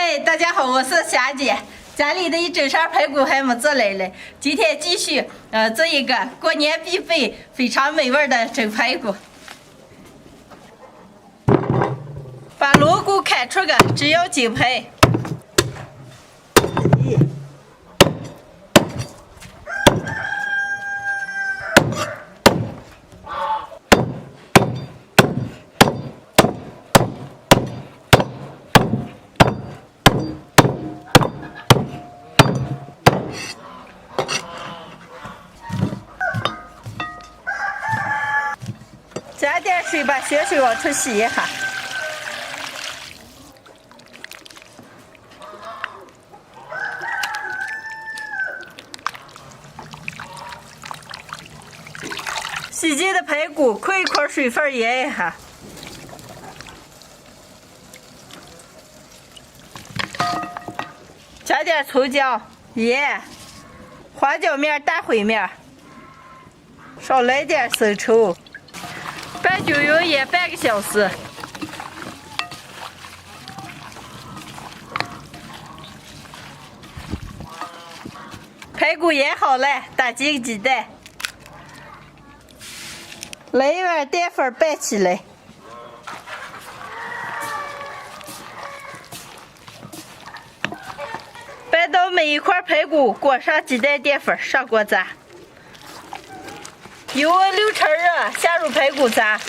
嗨，大家好，我是霞姐。家里的一整扇排骨还没做来嘞，今天继续做一个过年必备、非常美味的蒸排骨。把锣骨砍出个只要筋排。加点水，把血水往出洗一下。洗净的排骨扣一块水分腌一下。加点葱姜、盐、花椒面、大烩面，少来点生抽。拌均匀腌半个小时。排骨腌好了，打几个鸡蛋，来一碗淀粉拌起来。拌到每一块排骨裹上鸡蛋淀粉，上锅炸。油温6成热，下入排骨炸。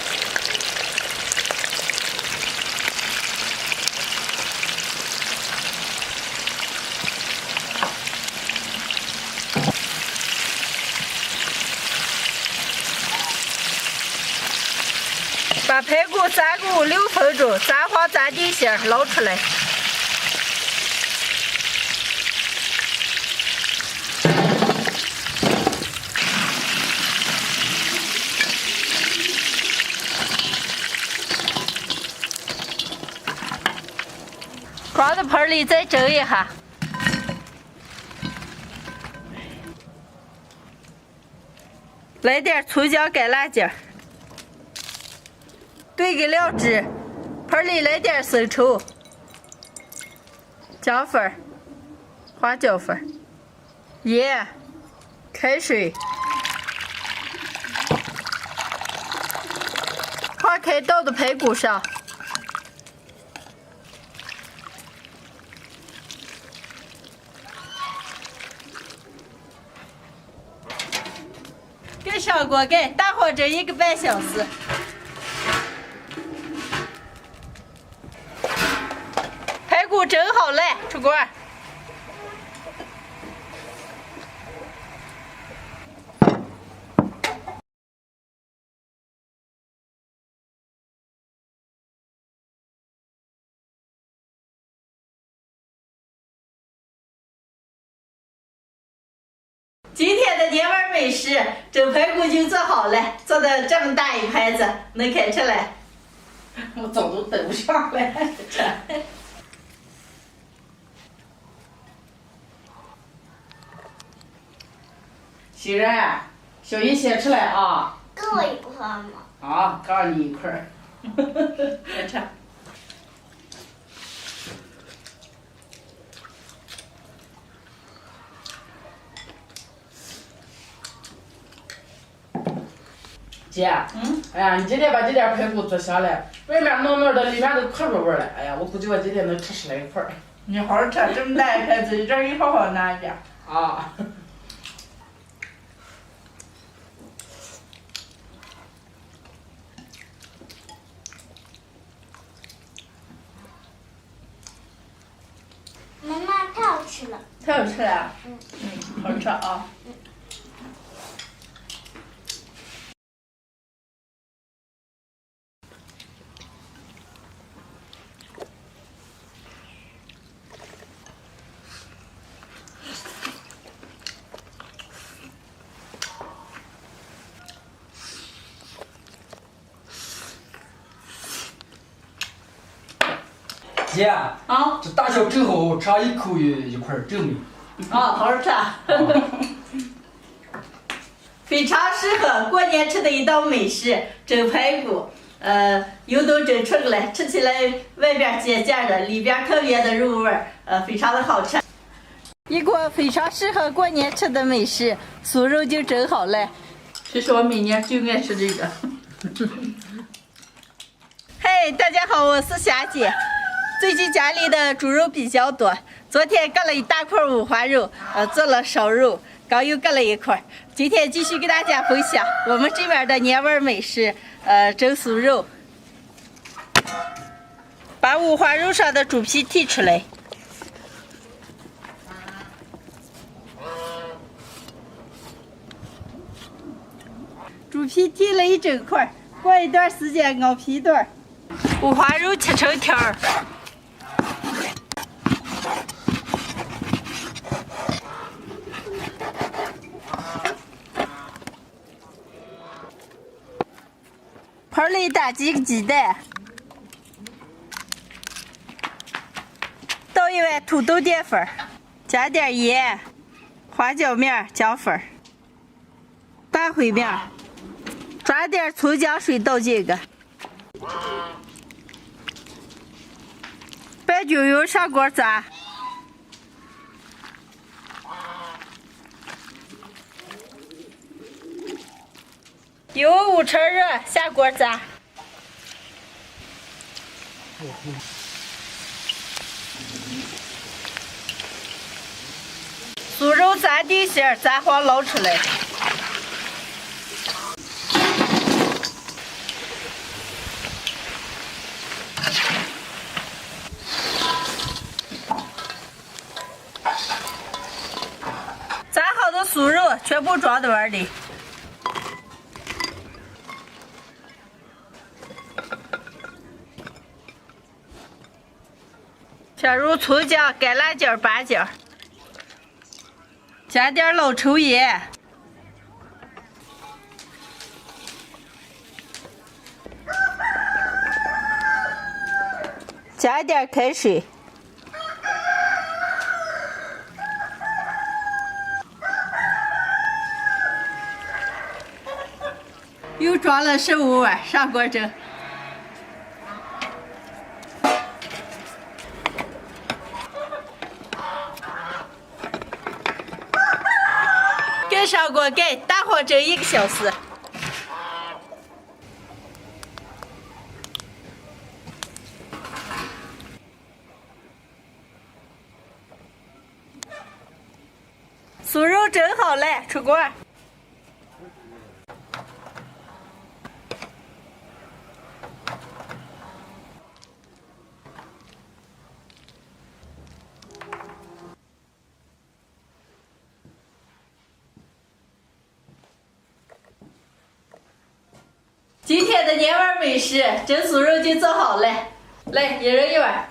把排骨炸够6分钟，炸黄炸定型，捞出来。装到盆里再蒸一下。来点葱姜干辣椒，兑个料汁，盆里来点生抽、姜粉、花椒粉、盐、开水，放开倒到排骨上。盖上锅盖，大火蒸1个半小时。排骨蒸好了，出锅。今天的年味美食蒸排骨就做好了，做的这么大一盘子，能看出来。我早都等不上了，欣然，小姨先吃来啊！跟我一块吗？啊，告你一块儿。来吃。姐，哎呀，你今天把这点排骨做香了，外面糯糯的，里面都可入味了。哎呀，我估计我今天能吃10来块儿。你好好吃，这么大一盘子，这儿一好好拿点。啊。妈妈太好吃了。太好吃了。好吃啊。姐，啊，这大小正好，吃上一口一块儿正美。好好吃。非常适合过年吃的一道美食，蒸排骨。油都蒸出来，吃起来外边尖尖的，里边特别的入味非常的好吃。一锅非常适合过年吃的美食，酥肉就蒸好了。这是我每年就爱吃这个。嘿，大家好，我是霞姐。最近家里的猪肉比较多，昨天割了一大块五花肉，做了烧肉，刚又割了一块。今天继续给大家分享我们这边的年味美食，蒸酥肉。把五花肉上的猪皮剔出来。猪皮剔了一整块，过一段时间熬皮段。五花肉切成条儿。盆里打几个鸡蛋，倒一碗土豆淀粉，加点盐、花椒面、姜粉、大烩面，抓点葱姜水倒进去，拌均匀上锅炸。油5成热，下锅炸。酥肉炸地馅，炸黄捞出来。炸好的酥肉全部装到碗里。切入葱姜、干辣椒、八角，加点老抽盐，加点开水，又装了15碗，上锅蒸。盖上锅盖，大火蒸1个小时。酥肉蒸好了，出锅。今天的年味美食蒸酥肉就做好了，来一人一碗。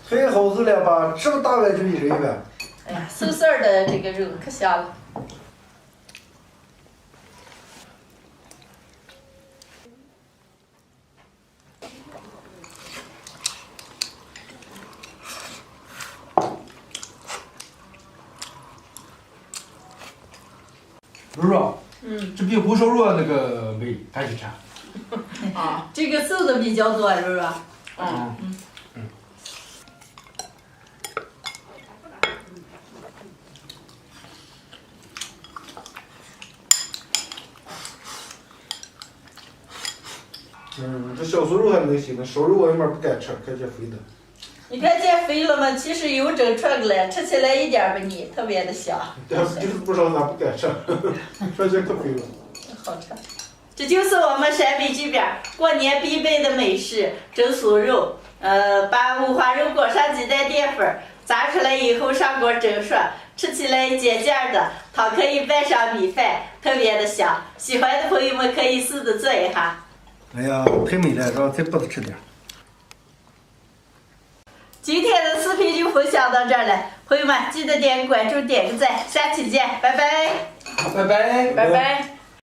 太好吃了吧！这么大碗就一人一碗。哎呀，瘦瘦的这个肉可香了。肉肉，这比红烧肉那个美，还是甜。啊，这个瘦的比较多，是不是？这小酥肉还能行，那烧肉我有点不敢吃，看见肥的。你看减肥了吗？其实油蒸出来了，吃起来一点不腻，特别的香。但是就是不知道咋不敢吃，看见可肥了。好吃。这就是我们陕北这边过年必备的美食——蒸酥肉。把五花肉裹上鸡蛋淀粉，炸出来以后上锅蒸熟，吃起来尖尖的，汤可以拌上米饭，特别的香。喜欢的朋友们可以试着做一下。哎呀，太美了，让再多吃点。今天的视频就分享到这儿了，朋友们记得点个关注，点个赞，下期见，拜拜，拜拜，拜拜。